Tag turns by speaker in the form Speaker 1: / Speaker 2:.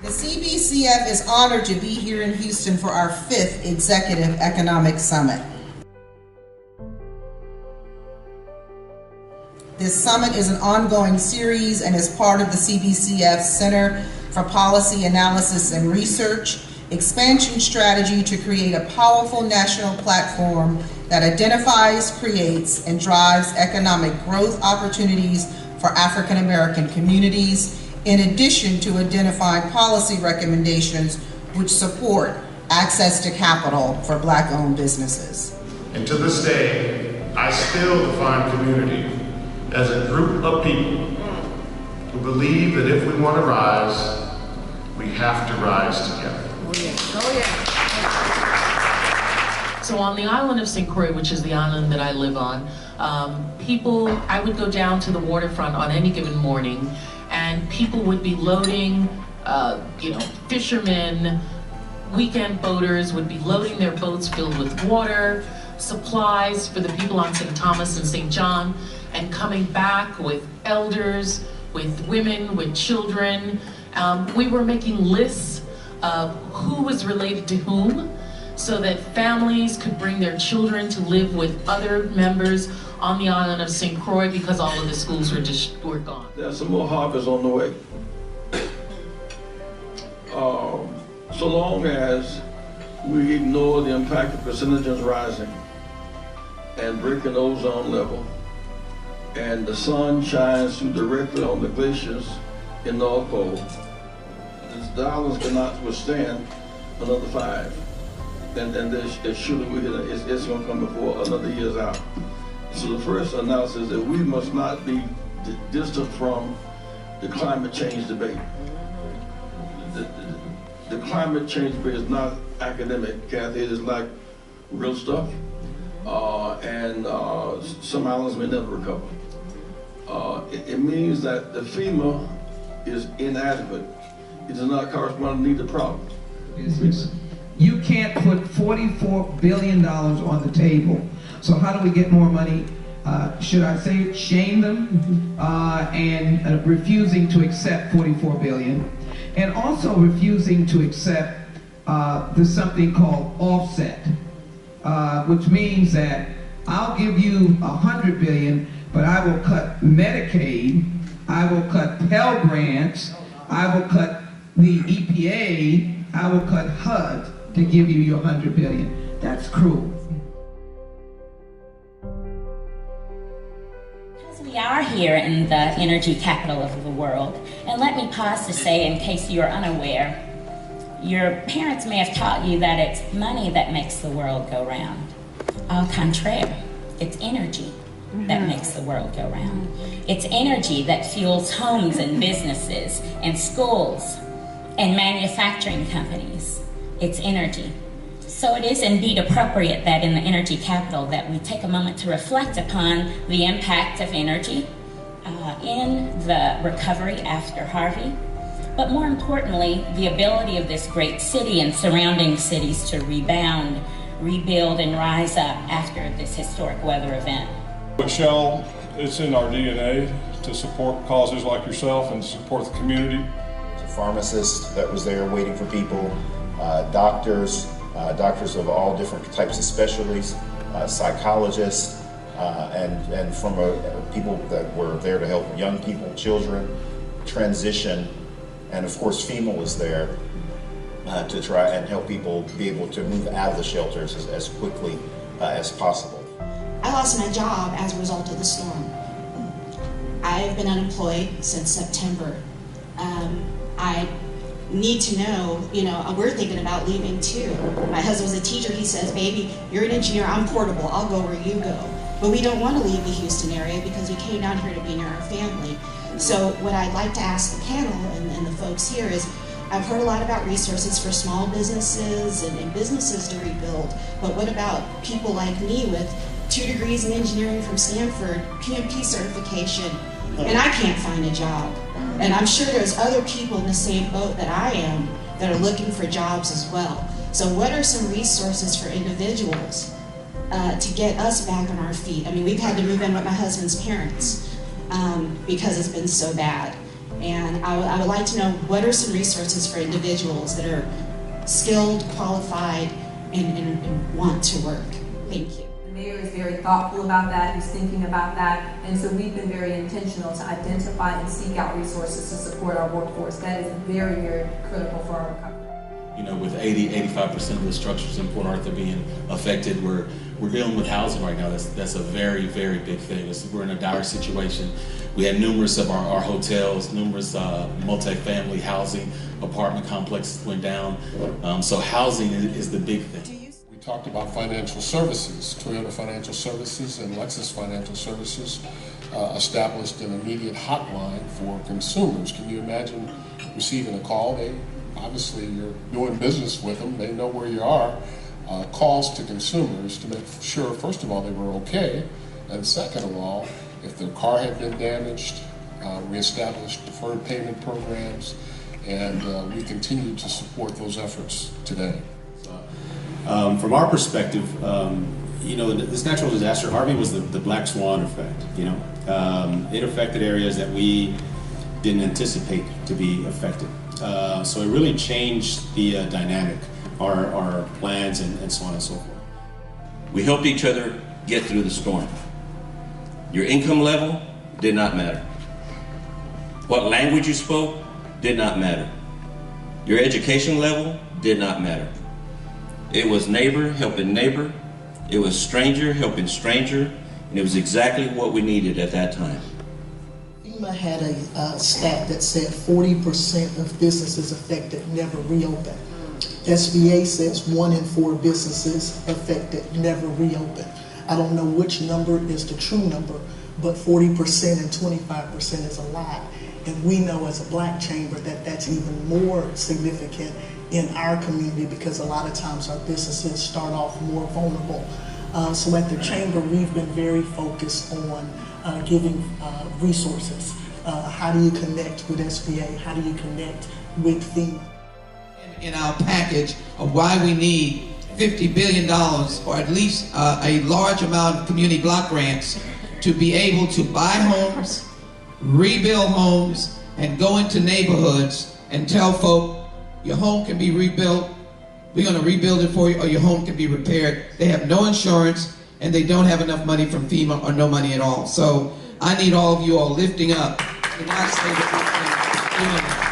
Speaker 1: The CBCF is honored to be here in Houston for our 5th Executive Economic Summit. This summit is an ongoing series and is part of the CBCF Center for Policy Analysis and Research expansion strategy to create a powerful national platform that identifies, creates, and drives economic growth opportunities for African American communities, in addition to identifying policy recommendations which support access to capital for Black-owned businesses.
Speaker 2: And to this day, I still define community as a group of people who believe that if we want to rise, we have to rise together.
Speaker 3: Oh yeah. Oh yeah. So on the island of St. Croix, which is the island that I live on, I would go down to the waterfront on any given morning, and people would be loading, fishermen, weekend boaters would be loading their boats filled with water, supplies for the people on St. Thomas and St. John, and coming back with elders, with women, with children. We were making lists of who was related to whom, so that families could bring their children to live with other members on the island of St. Croix because all of the schools were gone.
Speaker 4: There's some more harvest on the way. So long as we ignore the impact of percentages rising and breaking the ozone level, and the sun shines through directly on the glaciers in the North Pole, the islands cannot withstand another 5. And they're shooting with it, it's going to come before another year's out. So the first analysis is that we must not be distant from the climate change debate. The climate change debate is not academic, Kathy, it is like real stuff. And some islands may never recover. It means that the FEMA is inadequate. It does not correspond to need the problem.
Speaker 5: You can't put $44 billion on the table. So how do we get more money? Should I say shame them and refusing to accept $44 billion, and also refusing to accept there's something called offset, which means that I'll give you $100 billion, but I will cut Medicaid, I will cut Pell Grants, I will cut the EPA, I will cut HUD to give you your $100 billion. That's cruel.
Speaker 6: We are here in the energy capital of the world, and let me pause to say, in case you're unaware, your parents may have taught you that it's money that makes the world go round. Au contraire, it's energy that makes the world go round. It's energy that fuels homes and businesses and schools and manufacturing companies. It's energy. So it is indeed appropriate that in the energy capital that we take a moment to reflect upon the impact of energy in the recovery after Harvey, but more importantly, the ability of this great city and surrounding cities to rebound, rebuild, and rise up after this historic weather event.
Speaker 7: Michelle, it's in our DNA to support causes like yourself and support the community.
Speaker 8: A pharmacist that was there waiting for people, doctors of all different types of specialties, psychologists, and from people that were there to help young people, children, transition, and of course FEMA was there to try and help people be able to move out of the shelters as quickly as possible.
Speaker 9: I lost my job as a result of the storm. I've been unemployed since September. I need to know, we're thinking about leaving too. My husband was a teacher. He says, baby, you're an engineer, I'm portable, I'll go where you go. But we don't want to leave the Houston area because we came down here to be near our family. So what I'd like to ask the panel and the folks here is, I've heard a lot about resources for small businesses and businesses to rebuild, but what about people like me with 2 degrees in engineering from Stanford, PMP certification, and I can't find a job? And I'm sure there's other people in the same boat that I am that are looking for jobs as well. So what are some resources for individuals to get us back on our feet? I mean, we've had to move in with my husband's parents because it's been so bad. And I would like to know what are some resources for individuals that are skilled, qualified, and want to work. Thank you.
Speaker 10: The mayor is very thoughtful about that, he's thinking about that, and so we've been very intentional to identify and seek out resources to support our workforce. That is very, very critical for our recovery.
Speaker 11: You know, with 85% of the structures in Port Arthur being affected, we're dealing with housing right now. That's a very, very big thing. We're in a dire situation. We had numerous of our hotels, numerous multi-family housing apartment complexes went down. So housing is the big thing.
Speaker 7: We talked about financial services. Toyota Financial Services and Lexus Financial Services established an immediate hotline for consumers. Can you imagine receiving a call? Obviously, you're doing business with them. They know where you are. Calls to consumers to make sure, first of all, they were okay, and second of all, if their car had been damaged, we established deferred payment programs, and we continue to support those efforts today.
Speaker 12: From our perspective, you know, this natural disaster, Harvey, was the black swan effect. You know, it affected areas that we didn't anticipate to be affected. So it really changed the dynamic, our plans, and so on and so forth.
Speaker 13: We helped each other get through the storm. Your income level did not matter. What language you spoke did not matter. Your education level did not matter. It was neighbor helping neighbor. It was stranger helping stranger. And it was exactly what we needed at that time.
Speaker 14: FEMA had a stat that said 40% of businesses affected never reopened. SBA says 1 in 4 businesses affected never reopened. I don't know which number is the true number, but 40% and 25% is a lot. And we know as a black chamber that that's even more significant in our community because a lot of times our businesses start off more vulnerable. So at the chamber, we've been very focused on giving resources. How do you connect with SBA? How do you connect with FEMA?
Speaker 5: In our package of why we need $50 billion or at least a large amount of community block grants to be able to buy homes, rebuild homes, and go into neighborhoods and tell folk your home can be rebuilt, we're going to rebuild it for you, or your home can be repaired. They have no insurance and they don't have enough money from FEMA or no money at all. So I need all of you all lifting up the United States of